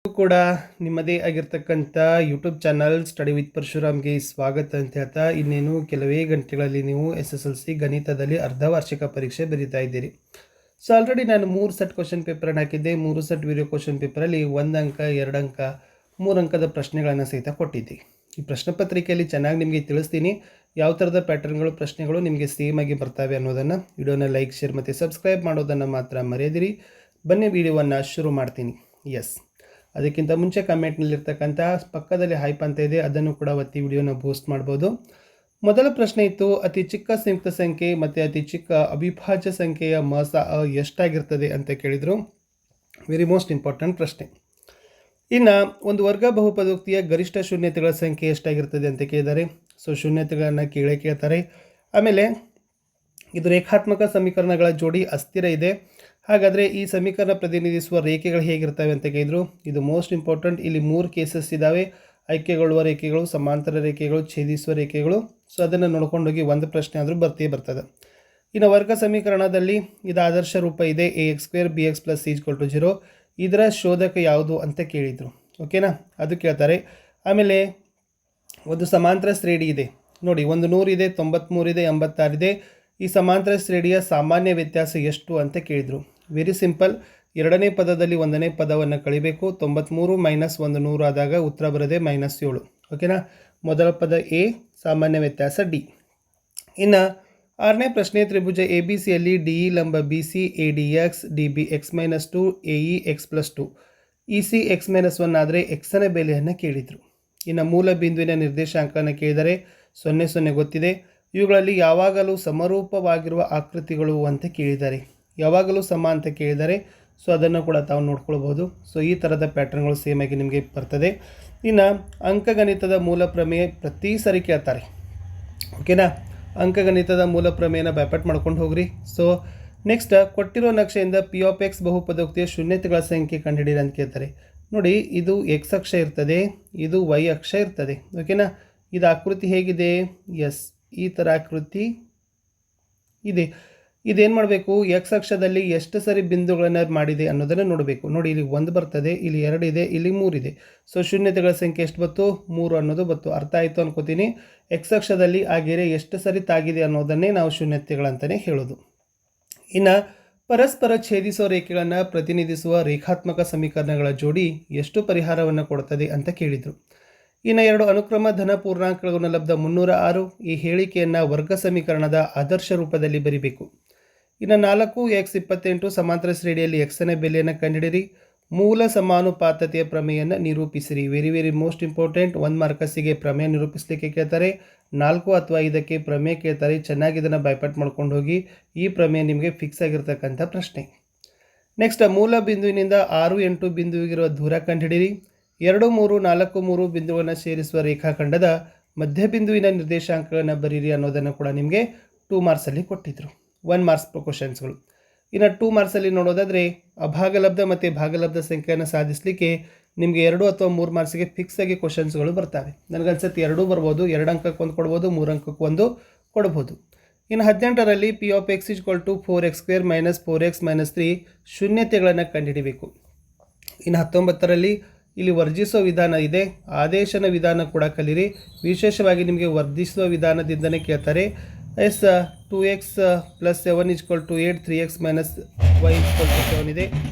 ಕೂಡ ನಿಮ್ಮದೇ ಆಗಿರ್ತಕ್ಕಂಥ ಯೂಟ್ಯೂಬ್ ಚಾನಲ್ ಸ್ಟಡಿ ವಿತ್ ಪರಶುರಾಮ್ಗೆ ಸ್ವಾಗತ ಅಂತ ಹೇಳ್ತಾ, ಇನ್ನೇನು ಕೆಲವೇ ಗಂಟೆಗಳಲ್ಲಿ ನೀವು SSLC ಗಣಿತದಲ್ಲಿ ಅರ್ಧ ವಾರ್ಷಿಕ ಪರೀಕ್ಷೆ ಬರೀತಾ ಇದ್ದೀರಿ. ಸೊ ಆಲ್ರೆಡಿ ನಾನು 3 ಸೆಟ್ ಕ್ವಶನ್ ಪೇಪರನ್ನು ಹಾಕಿದ್ದೆ. 3 ಸೆಟ್ ವಿಡಿಯೋ ಕ್ವಶನ್ ಪೇಪರಲ್ಲಿ 1 ಅಂಕ, 2 ಅಂಕ, 3 ಅಂಕದ ಪ್ರಶ್ನೆಗಳನ್ನು ಸಹಿತ ಕೊಟ್ಟಿದ್ದೆ. ಈ ಪ್ರಶ್ನೆ ಪತ್ರಿಕೆಯಲ್ಲಿ ಚೆನ್ನಾಗಿ ನಿಮಗೆ ತಿಳಿಸ್ತೀನಿ ಯಾವ ಥರದ ಪ್ಯಾಟರ್ನ್ಗಳು, ಪ್ರಶ್ನೆಗಳು ನಿಮಗೆ ಸೇಮ್ ಆಗಿ ಬರ್ತವೆ ಅನ್ನೋದನ್ನು. ವಿಡಿಯೋನ ಲೈಕ್, ಶೇರ್ ಮತ್ತು ಸಬ್ಸ್ಕ್ರೈಬ್ ಮಾಡೋದನ್ನು ಮಾತ್ರ ಮರೆಯದಿರಿ. ಬನ್ನಿ ವಿಡಿಯೋವನ್ನು ಶುರು ಮಾಡ್ತೀನಿ. ಅದಕ್ಕಿಂತ ಮುಂಚೆ ಕಮೆಂಟ್ನಲ್ಲಿರ್ತಕ್ಕಂಥ ಪಕ್ಕದಲ್ಲಿ ಹೈಪ್ ಅಂತ ಇದೆ, ಅದನ್ನು ಕೂಡ ಒತ್ತಿ ವಿಡಿಯೋನ ಬೂಸ್ಟ್ ಮಾಡ್ಬೋದು. ಮೊದಲ ಪ್ರಶ್ನೆ ಇತ್ತು, ಅತಿ ಚಿಕ್ಕ ಸಂಯುಕ್ತ ಸಂಖ್ಯೆ ಮತ್ತು ಅತಿ ಚಿಕ್ಕ ಅವಿಭಾಜ್ಯ ಸಂಖ್ಯೆಯ ಮಸ ಎಷ್ಟಾಗಿರ್ತದೆ ಅಂತ ಕೇಳಿದರು. ವೆರಿ ಮೋಸ್ಟ್ ಇಂಪಾರ್ಟೆಂಟ್ ಪ್ರಶ್ನೆ. ಇನ್ನು ಒಂದು ವರ್ಗ ಬಹುಪದೋಕ್ತಿಯ ಗರಿಷ್ಠ ಶೂನ್ಯತೆಗಳ ಸಂಖ್ಯೆ ಎಷ್ಟಾಗಿರ್ತದೆ ಅಂತ ಕೇಳಿದ್ದಾರೆ. ಸೊ ಶೂನ್ಯತೆಗಳನ್ನು ಕೇಳ್ತಾರೆ. ಆಮೇಲೆ ಇದು ರೇಖಾತ್ಮಕ ಸಮೀಕರಣಗಳ ಜೋಡಿ ಅಸ್ಥಿರ ಇದೆ, ಹಾಗಾದರೆ ಈ ಸಮೀಕರಣ ಪ್ರತಿನಿಧಿಸುವ ರೇಖೆಗಳು ಹೇಗಿರ್ತವೆ ಅಂತ ಕೇಳಿದರು. ಇದು ಮೋಸ್ಟ್ ಇಂಪಾರ್ಟೆಂಟ್. ಇಲ್ಲಿ 3 ಕೇಸಸ್ ಇದ್ದಾವೆ: ಐಕ್ಯಗೊಳ್ಳುವ ರೇಖೆಗಳು, ಸಮಾಂತರ ರೇಖೆಗಳು, ಛೇದಿಸುವ ರೇಖೆಗಳು. ಸೊ ಅದನ್ನು ನೋಡ್ಕೊಂಡೋಗಿ ಒಂದು ಪ್ರಶ್ನೆ ಆದರೂ ಬರ್ತದೆ. ಇನ್ನು ವರ್ಗ ಸಮೀಕರಣದಲ್ಲಿ ಇದು ಆದರ್ಶ ರೂಪ ಇದೆ, ax² bx + c = 0. ಇದರ ಶೋಧಕ ಯಾವುದು ಅಂತ ಕೇಳಿದರು. ಓಕೆನಾ, ಅದು ಕೇಳ್ತಾರೆ. ಆಮೇಲೆ ಒಂದು ಸಮಾಂತರ ಶ್ರೇಣಿ ಇದೆ ನೋಡಿ, ಒಂದು 100 ಇದೆ, 93 ಇದೆ, 86 ಇದೆ. ಈ ಸಮಾಂತರ ಶ್ರೇಣಿಯ ಸಾಮಾನ್ಯ ವ್ಯತ್ಯಾಸ ಎಷ್ಟು ಅಂತ ಕೇಳಿದರು. Very simple. ಎರಡನೇ ಪದದಲ್ಲಿ ಒಂದನೇ ಪದವನ್ನು ಕಳಿಬೇಕು. 93 - 100 ಆದಾಗ ಉತ್ತರ ಬರದೆ -7. ಓಕೆನಾ, ಮೊದಲ ಪದ ಎ, ಸಾಮಾನ್ಯ ವ್ಯತ್ಯಾಸ ಡಿ. ಇನ್ನು 6ನೇ ಪ್ರಶ್ನೆ, ತ್ರಿಭುಜ ABCಯಲ್ಲಿ DE ಲಂಬ BC, ADX, DB x-2, AE x+2, EC x-1 ಆದರೆ xನ ಬೆಲೆಯನ್ನು ಕೇಳಿದರು. ಇನ್ನು ಮೂಲ ಬಿಂದುವಿನ ನಿರ್ದೇಶಾಂಕನ ಕೇಳಿದರೆ 0, 0 ಗೊತ್ತಿದೆ. ಇವುಗಳಲ್ಲಿ ಯಾವಾಗಲೂ ಸಮರೂಪವಾಗಿರುವ ಆಕೃತಿಗಳು ಅಂತ ಕೇಳಿದ್ದಾರೆ. ಯಾವಾಗಲೂ ಸಮ ಅಂತ ಕೇಳಿದ್ದಾರೆ. ಸೊ ಅದನ್ನು ಕೂಡ ತಾವು ನೋಡ್ಕೊಳ್ಬೋದು. ಸೊ ಈ ಥರದ ಪ್ಯಾಟರ್ನ್ಗಳು ಸೇಮ್ ಆಗಿ ನಿಮಗೆ ಬರ್ತದೆ. ಇನ್ನು ಅಂಕಗಣಿತದ ಮೂಲ ಪ್ರಮೇಯ ಪ್ರತಿ ಸರಿ ಕೇಳ್ತಾರೆ. ಓಕೆನಾ, ಅಂಕಗಣಿತದ ಮೂಲ ಪ್ರಮೇಯನ ಬ್ಯಾಪಟ್ ಮಾಡ್ಕೊಂಡು ಹೋಗ್ರಿ. ಸೊ ನೆಕ್ಸ್ಟ್, ಕೊಟ್ಟಿರೋ ನಕ್ಷೆಯಿಂದ P(x) ಬಹುಪದೋಕ್ತಿಯ ಶೂನ್ಯತೆಗಳ ಸಂಖ್ಯೆ ಕಂಡುಹಿಡಿಯಿರಿ ಅಂತ ಕೇಳ್ತಾರೆ. ನೋಡಿ, ಇದು x ಅಕ್ಷ ಇರ್ತದೆ, ಇದು y ಅಕ್ಷ ಇರ್ತದೆ. ಓಕೆನಾ, ಇದು ಆಕೃತಿ ಹೇಗಿದೆ? ಎಸ್, ಈ ಥರ ಆಕೃತಿ ಇದೆ. ಇದೇನು ಮಾಡಬೇಕು? ಎಕ್ಸ್ ಅಕ್ಷದಲ್ಲಿ ಎಷ್ಟು ಸರಿ ಬಿಂದುಗಳನ್ನು ಮಾಡಿದೆ ಅನ್ನೋದನ್ನು ನೋಡಬೇಕು. ನೋಡಿ, ಇಲ್ಲಿ 1 ಬರ್ತದೆ, ಇಲ್ಲಿ 2 ಇದೆ, ಇಲ್ಲಿ 3 ಇದೆ. ಸೊ ಶೂನ್ಯತೆಗಳ ಸಂಖ್ಯೆ ಎಷ್ಟು ಬತ್ತು? 3 ಅನ್ನೋದು ಬತ್ತು. ಅರ್ಥ ಆಯಿತು ಅನ್ಕೋತೀನಿ. ಎಕ್ಸ್ ಅಕ್ಷದಲ್ಲಿ ಆ ಗೆರೆ ಎಷ್ಟು ಸರಿ ತಾಗಿದೆ ಅನ್ನೋದನ್ನೇ ನಾವು ಶೂನ್ಯತೆಗಳಂತಲೇ ಹೇಳೋದು. ಇನ್ನು ಪರಸ್ಪರ ಛೇದಿಸೋ ರೇಖೆಗಳನ್ನು ಪ್ರತಿನಿಧಿಸುವ ರೇಖಾತ್ಮಕ ಸಮೀಕರಣಗಳ ಜೋಡಿ ಎಷ್ಟು ಪರಿಹಾರವನ್ನು ಕೊಡುತ್ತದೆ ಅಂತ ಕೇಳಿದರು. ಇನ್ನು 2 ಅನುಕ್ರಮ ಧನ ಪೂರ್ಣಾಂಕಗಳ ಗುಣಲಬ್ಧ 306. ಈ ಹೇಳಿಕೆಯನ್ನು ವರ್ಗ ಸಮೀಕರಣದ ಆದರ್ಶ ರೂಪದಲ್ಲಿ ಬರಿಬೇಕು. ಇನ್ನು 4x28 ಸಮಾಂತರ ಶ್ರೇಣಿಯಲ್ಲಿ xನ ಬೆಲೆಯನ್ನು ಕಂಡುಹಿಡಿಯಿರಿ. ಮೂಲ ಸಮಾನುಪಾತತೆಯ ಪ್ರಮೇಯವನ್ನು ನಿರೂಪಿಸಿರಿ. Very most important. 1 ಮಾರ್ಕಸಿಗೆ ಪ್ರಮೇಯ ನಿರೂಪಿಸಲಿಕ್ಕೆ ಕೇಳ್ತಾರೆ. 4 ಅಥವಾ 5ಕ್ಕೆ ಪ್ರಮೇಯ ಕೇಳ್ತಾರೆ. ಚೆನ್ನಾಗಿ ಇದನ್ನು ಬೈಪಾಟ್ ಮಾಡ್ಕೊಂಡು ಹೋಗಿ. ಈ ಪ್ರಮೇಯ ನಿಮಗೆ ಫಿಕ್ಸ್ ಆಗಿರ್ತಕ್ಕಂಥ ಪ್ರಶ್ನೆ. ನೆಕ್ಸ್ಟ್, ಮೂಲ ಬಿಂದುವಿನಿಂದ 6, 8 ಬಿಂದುವಿಗಿರುವ ದೂರ ಕಂಡುಹಿಡಿಯಿರಿ. 2, 3, 4, 3 ಬಿಂದುಗಳನ್ನು ಸೇರಿಸುವ ರೇಖಾಖಂಡದ ಮಧ್ಯಬಿಂದುವಿನ ನಿರ್ದೇಶಾಂಕಗಳನ್ನು ಬರೀರಿ ಅನ್ನೋದನ್ನು ಕೂಡ ನಿಮಗೆ 2 ಮಾರ್ಕ್ಸಲ್ಲಿ ಕೊಟ್ಟಿದ್ದರು. 1 ಮಾರ್ಕ್ಸ್ ಕ್ವಶನ್ಸ್ಗಳು. ಇನ್ನು 2 ಮಾರ್ಕ್ಸಲ್ಲಿ ನೋಡೋದಾದರೆ ಅಭಾಗಲಬ್ಧ ಮತ್ತು ಭಾಗಲಬ್ಧ ಸಂಖ್ಯೆಯನ್ನು ಸಾಧಿಸಲಿಕ್ಕೆ ನಿಮಗೆ 2 ಅಥವಾ 3 ಮಾರ್ಕ್ಸಿಗೆ ಫಿಕ್ಸ್ ಆಗಿ ಕ್ವಶನ್ಸ್ಗಳು ಬರ್ತವೆ. ನನಗನ್ಸುತ್ತೆ 2 ಬರ್ಬೋದು, 2 ಅಂಕಕ್ಕೆ 1 ಕೊಡ್ಬೋದು, 3 ಅಂಕಕ್ಕೆ 1 ಕೊಡ್ಬೋದು. ಇನ್ನು 18ರಲ್ಲಿ P(x) = 4x² - 4x - 3 ಶೂನ್ಯತೆಗಳನ್ನು ಕಂಡುಹಿಡಿಬೇಕು. ಇನ್ನು 19ರಲ್ಲಿ ಇಲ್ಲಿ ವರ್ಜಿಸುವ ವಿಧಾನ ಇದೆ, ಆದೇಶನ ವಿಧಾನ ಕೂಡ ಕಲೀರಿ. ವಿಶೇಷವಾಗಿ ನಿಮಗೆ ವರ್ಧಿಸುವ ವಿಧಾನದಿಂದನೇ ಕೇಳ್ತಾರೆ. 2x + 7 = 8, 3x - y = 7 ಇದೆ.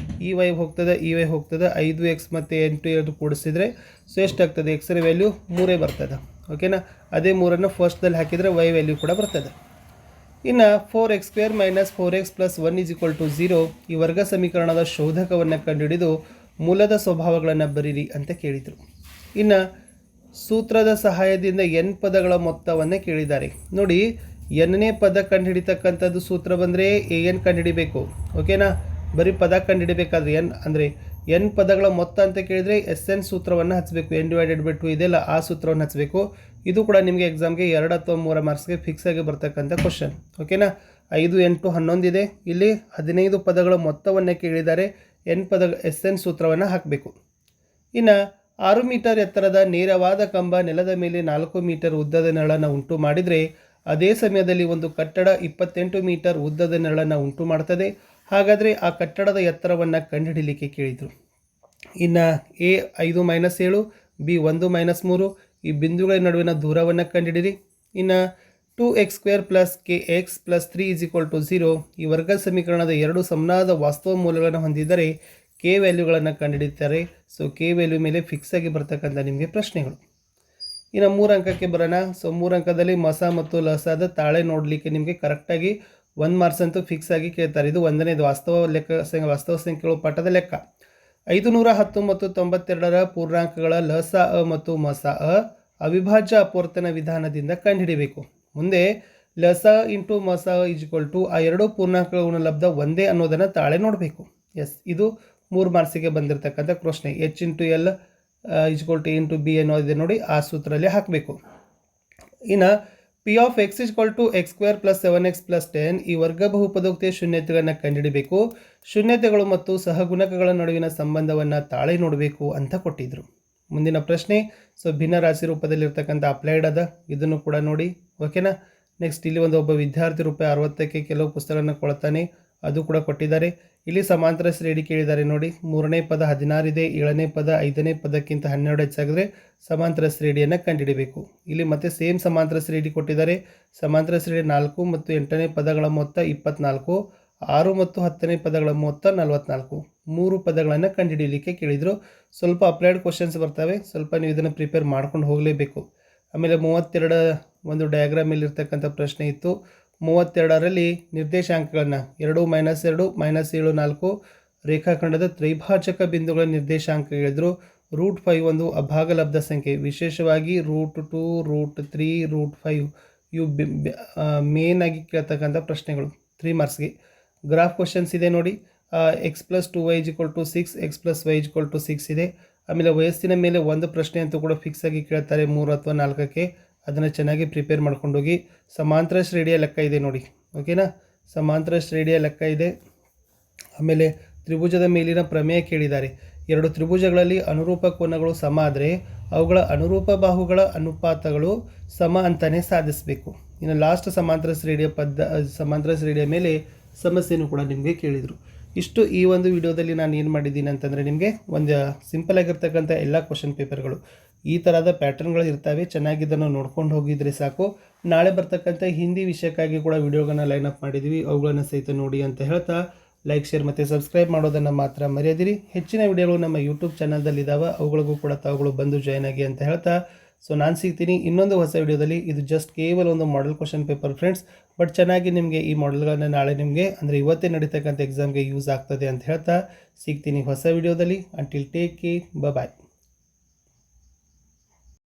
ಈ y ಹೋಗ್ತದೆ, ಈ y ಹೋಗ್ತದೆ. 5x ಮತ್ತು 8 ಕೂಡಿಸಿದರೆ ಸೊ ಎಷ್ಟಾಗ್ತದೆ? ಎಕ್ಸ್ನ ವ್ಯಾಲ್ಯೂ 3 ಬರ್ತದೆ. ಓಕೆನಾ, ಅದೇ 3ಅನ್ನು ಫಸ್ಟ್ದಲ್ಲಿ ಹಾಕಿದರೆ y ವ್ಯಾಲ್ಯೂ ಕೂಡ ಬರ್ತದೆ. ಇನ್ನು 4x² - 4x + 1 = 0 ಈ ವರ್ಗ ಸಮೀಕರಣದ ಶೋಧಕವನ್ನು ಕಂಡುಹಿಡಿದು ಮೂಲದ ಸ್ವಭಾವಗಳನ್ನು ಬರೀರಿ ಅಂತ ಕೇಳಿದರು. ಇನ್ನು ಸೂತ್ರದ ಸಹಾಯದಿಂದ n ಪದಗಳ ಮೊತ್ತವನ್ನು ಕೇಳಿದ್ದಾರೆ. ನೋಡಿ, nನೇ ಪದ ಕಂಡುಹಿಡಿತಕ್ಕಂಥದ್ದು ಸೂತ್ರ ಬಂದರೆ an ಕಂಡುಹಿಡಿಬೇಕು. ಓಕೆನಾ, ಬರೀ ಪದ ಕಂಡುಹಿಡಿಬೇಕಾದ್ರೆ n ಅಂದರೆ n ಪದಗಳ ಮೊತ್ತ ಅಂತ ಕೇಳಿದರೆ SN ಸೂತ್ರವನ್ನು ಹಚ್ಚಬೇಕು. n/2 ಇದೆಲ್ಲ ಆ ಸೂತ್ರವನ್ನು ಹಚ್ಚಬೇಕು. ಇದು ಕೂಡ ನಿಮಗೆ ಎಕ್ಸಾಮ್ಗೆ 2 ಅಥವಾ 3 ಮಾರ್ಕ್ಸ್ಗೆ ಫಿಕ್ಸ್ ಆಗಿ ಬರ್ತಕ್ಕಂಥ ಕ್ವಶನ್. ಓಕೆನಾ, 5, 8, 11 ಇದೆ. ಇಲ್ಲಿ 15 ಪದಗಳ ಮೊತ್ತವನ್ನು ಕೇಳಿದ್ದಾರೆ. n ಪದ SN ಸೂತ್ರವನ್ನು ಹಾಕಬೇಕು. ಇನ್ನು 6 ಮೀಟರ್ ಎತ್ತರದ ನೇರವಾದ ಕಂಬ ನೆಲದ ಮೇಲೆ 4 ಮೀಟರ್ ಉದ್ದದ ನೆರಳನ್ನು ಉಂಟು ಮಾಡಿದರೆ ಅದೇ ಸಮಯದಲ್ಲಿ ಒಂದು ಕಟ್ಟಡ 28 ಮೀಟರ್ ಉದ್ದದ ನೆರಳನ್ನು ಉಂಟು ಮಾಡ್ತದೆ. ಹಾಗಾದರೆ ಆ ಕಟ್ಟಡದ ಎತ್ತರವನ್ನು ಕಂಡುಹಿಡಿಯಲಿಕ್ಕೆ ಕೇಳಿದರು. ಇನ್ನು ಎ 5-7, ಬಿ 1-3 ಈ ಬಿಂದುಗಳ ನಡುವಿನ ದೂರವನ್ನು ಕಂಡುಹಿಡಿಯಿರಿ. ಇನ್ನು 2x² + kx + 3 = 0 ಈ ವರ್ಗ ಸಮೀಕರಣದ ಎರಡು ಸಮನಾದ ವಾಸ್ತವ ಮೂಲಗಳನ್ನು ಹೊಂದಿದ್ದರೆ ಕೆ ವ್ಯಾಲ್ಯೂಗಳನ್ನು ಕಂಡುಹಿಡಿತಾರೆ. ಸೊ ಕೆ ವ್ಯಾಲ್ಯೂ ಮೇಲೆ ಫಿಕ್ಸ್ ಆಗಿ ಬರ್ತಕ್ಕಂಥ ನಿಮಗೆ ಪ್ರಶ್ನೆಗಳು. ಇನ್ನು 3 ಅಂಕಕ್ಕೆ ಬರೋಣ. ಸೊ 3 ಅಂಕದಲ್ಲಿ ಮಸ ಮತ್ತು ಲಸಾದ ತಾಳೆ ನೋಡಲಿಕ್ಕೆ ನಿಮಗೆ ಕರೆಕ್ಟಾಗಿ 1 ಮಾರ್ಕ್ಸ್ ಅಂತೂ ಫಿಕ್ಸ್ ಆಗಿ ಕೇಳ್ತಾರೆ. ಇದು ಒಂದನೇದು ವಾಸ್ತವ ಸಂಖ್ಯೆಗಳು ಪಾಠದ ಲೆಕ್ಕ. 510 ಮತ್ತು 92ರ ಪೂರ್ಣಾಂಕಗಳ ಲಸ ಅ ಮತ್ತು ಮಸ ಅ ಅವಿಭಾಜ್ಯ ಅಪವರ್ತನ ವಿಧಾನದಿಂದ ಕಂಡುಹಿಡಿಯಬೇಕು. ಮುಂದೆ ಲಸ ಇಂಟು ಮಸ = ಆ ಎರಡು ಪೂರ್ಣಾಂಕಗಳ ಗುಣಲಬ್ಧ ಒಂದೇ ಅನ್ನೋದನ್ನು ತಾಳೆ ನೋಡಬೇಕು. ಎಸ್, ಇದು 3 ಮಾರ್ಕ್ಸಿಗೆ ಬಂದಿರತಕ್ಕಂಥ ಪ್ರಶ್ನೆ. H × L = A × B ಅನ್ನೋದಿದೆ ನೋಡಿ, ಆ ಸೂತ್ರದಲ್ಲಿ ಹಾಕಬೇಕು. ಇನ್ನು P(x) = x² + 7x + 10 ಈ ವರ್ಗ ಬಹುಪದೋಕ್ತಿಯ ಶೂನ್ಯತೆಗಳನ್ನು ಕಂಡುಹಿಡಿಯಬೇಕು. ಶೂನ್ಯತೆಗಳು ಮತ್ತು ಸಹಗುಣಕಗಳ ನಡುವಿನ ಸಂಬಂಧವನ್ನು ತಾಳೆ ನೋಡಬೇಕು ಅಂತ ಕೊಟ್ಟಿದ್ರು. ಮುಂದಿನ ಪ್ರಶ್ನೆ, ಸೊ ಭಿನ್ನ ರಾಶಿ ರೂಪದಲ್ಲಿರ್ತಕ್ಕಂಥ ಅಪ್ಲೈಡ್ ಅದ, ಇದನ್ನು ಕೂಡ ನೋಡಿ. ಓಕೆನಾ. ನೆಕ್ಸ್ಟ್ ಇಲ್ಲಿ ಒಬ್ಬ ವಿದ್ಯಾರ್ಥಿ ₹60ಕ್ಕೆ ಕೆಲವು ಪುಸ್ತಕಗಳನ್ನು ಕೊಡ್ತಾನೆ, ಅದು ಕೂಡ ಕೊಟ್ಟಿದ್ದಾರೆ. ಇಲ್ಲಿ ಸಮಾಂತರ ಶ್ರೇಣಿ ಕೇಳಿದ್ದಾರೆ ನೋಡಿ. 3ನೇ ಪದ 16 ಇದೆ, 7ನೇ ಪದ 5ನೇ ಪದಕ್ಕಿಂತ 12 ಹೆಚ್ಚಾಗಿದ್ರೆ ಸಮಾಂತರ ಶ್ರೇಣಿಯನ್ನು ಕಂಡುಹಿಡಿಯಬೇಕು. ಇಲ್ಲಿ ಮತ್ತೆ ಸೇಮ್ ಸಮಾಂತರ ಶ್ರೇಣಿ ಕೊಟ್ಟಿದ್ದಾರೆ. ಸಮಾಂತರ ಶ್ರೇಣಿ 4 ಮತ್ತು 8ನೇ ಪದಗಳ ಮೊತ್ತ 24, 6 ಮತ್ತು 10ನೇ ಪದಗಳ ಮೊತ್ತ 44, 3 ಪದಗಳನ್ನು ಕಂಡುಹಿಡಿಯಲಿಕ್ಕೆ ಕೇಳಿದರು. ಸ್ವಲ್ಪ ಅಪ್ಲೈಡ್ ಕ್ವಶನ್ಸ್ ಬರ್ತವೆ, ಸ್ವಲ್ಪ ನೀವು ಇದನ್ನು ಪ್ರಿಪೇರ್ ಮಾಡ್ಕೊಂಡು ಹೋಗಲೇಬೇಕು. ಆಮೇಲೆ 32 ಒಂದು ಡಯಾಗ್ರಾಮಲ್ಲಿ ಇರ್ತಕ್ಕಂಥ ಪ್ರಶ್ನೆ ಇತ್ತು. 32ರಲ್ಲಿ ನಿರ್ದೇಶಾಂಕಗಳನ್ನು 2 -2 -7 4 ರೇಖಾಖಂಡದ ತ್ರೈಭಾಜಕ ಬಿಂದುಗಳ ನಿರ್ದೇಶಾಂಕ ಹೇಳಿದ್ರು. √5 ಒಂದು ಅಭಾಗಲಬ್ಧ ಸಂಖ್ಯೆ, ವಿಶೇಷವಾಗಿ √2, √3, √5 ಇವು ಮೇನ್ ಆಗಿ ಕೇಳ್ತಕ್ಕಂಥ ಪ್ರಶ್ನೆಗಳು 3 ಮಾರ್ಕ್ಸ್ಗೆ. ಗ್ರಾಫ್ ಕ್ವಶನ್ಸ್ ಇದೆ ನೋಡಿ. x + 2y = 6, x + y = 6 ಇದೆ. ಆಮೇಲೆ ವಯಸ್ಸಿನ ಮೇಲೆ ಒಂದು ಪ್ರಶ್ನೆ ಅಂತೂ ಕೂಡ ಫಿಕ್ಸ್ ಆಗಿ ಕೇಳ್ತಾರೆ 3 ಅಥವಾ 4ಕ್ಕೆ. ಅದನ್ನು ಚೆನ್ನಾಗಿ ಪ್ರಿಪೇರ್ ಮಾಡ್ಕೊಂಡೋಗಿ. ಸಮಾಂತರ ಶ್ರೇಣಿಯ ಲೆಕ್ಕ ಇದೆ ನೋಡಿ. ಓಕೆನಾ, ಸಮಾಂತರ ಶ್ರೇಣಿಯ ಲೆಕ್ಕ ಇದೆ. ಆಮೇಲೆ ತ್ರಿಭುಜದ ಮೇಲಿನ ಪ್ರಮೇಯ ಕೇಳಿದ್ದಾರೆ. ಎರಡು ತ್ರಿಭುಜಗಳಲ್ಲಿ ಅನುರೂಪ ಕೋನಗಳು ಸಮ ಆದರೆ ಅವುಗಳ ಅನುರೂಪ ಬಾಹುಗಳ ಅನುಪಾತಗಳು ಸಮ ಅಂತಲೇ ಸಾಧಿಸಬೇಕು. ಇನ್ನು ಲಾಸ್ಟ್ ಸಮಾಂತರ ಶ್ರೇಣಿಯ ಮೇಲೆ ಸಮಸ್ಯೆನೂ ಕೂಡ ನಿಮಗೆ ಕೇಳಿದರು. ಇಷ್ಟು ಈ ಒಂದು ವಿಡಿಯೋದಲ್ಲಿ ನಾನು ಏನು ಮಾಡಿದ್ದೀನಿ ಅಂತಂದರೆ ನಿಮಗೆ ಒಂದು ಸಿಂಪಲ್ ಆಗಿರ್ತಕ್ಕಂಥ ಎಲ್ಲ ಕ್ವಶನ್ ಪೇಪರ್ಗಳು ಈ ಥರದ ಪ್ಯಾಟರ್ನ್ಗಳು ಇರ್ತವೆ. ಚೆನ್ನಾಗಿದ್ದನ್ನು ನೋಡ್ಕೊಂಡು ಹೋಗಿದ್ರೆ ಸಾಕು. ನಾಳೆ ಬರ್ತಕ್ಕಂಥ ಹಿಂದಿ ವಿಷಯಕ್ಕಾಗಿ ಕೂಡ ವಿಡಿಯೋಗಳನ್ನ ಲೈನಪ್ ಮಾಡಿದ್ದೀವಿ, ಅವುಗಳನ್ನು ಸಹಿತ ನೋಡಿ ಅಂತ ಹೇಳ್ತಾ ಲೈಕ್, ಶೇರ್ ಮತ್ತು ಸಬ್ಸ್ಕ್ರೈಬ್ ಮಾಡೋದನ್ನು ಮಾತ್ರ ಮರೆಯದಿರಿ. ಹೆಚ್ಚಿನ ವಿಡಿಯೋಗಳು ನಮ್ಮ ಯೂಟ್ಯೂಬ್ ಚಾನಲ್ದಲ್ಲಿದ್ದಾವೆ, ಅವುಗಳಿಗೂ ಕೂಡ ತಾವುಗಳು ಬಂದು ಜಾಯ್ನ್ ಆಗಿ ಅಂತ ಹೇಳ್ತಾ ಸೊ ನಾನು ಸಿಗ್ತೀನಿ ಇನ್ನೊಂದು ಹೊಸ ವಿಡಿಯೋದಲ್ಲಿ. ಇದು ಜಸ್ಟ್ ಕೇವಲ ಒಂದು model question paper friends, but ಚೆನ್ನಾಗಿ ನಿಮಗೆ ಈ ಮಾಡೆಲ್ಗಳನ್ನ ನಾಳೆ ನಿಮಗೆ ಅಂದರೆ ಇವತ್ತೇ ನಡೀತಕ್ಕಂಥ ಎಕ್ಸಾಮ್ಗೆ ಯೂಸ್ ಆಗ್ತದೆ ಅಂತ ಹೇಳ್ತಾ ಸಿಗ್ತೀನಿ ಹೊಸ ವಿಡಿಯೋದಲ್ಲಿ. ಅಂಟಿಲ್ ಟೇಕ್ ಕೇರ್, ಬಾಯ್.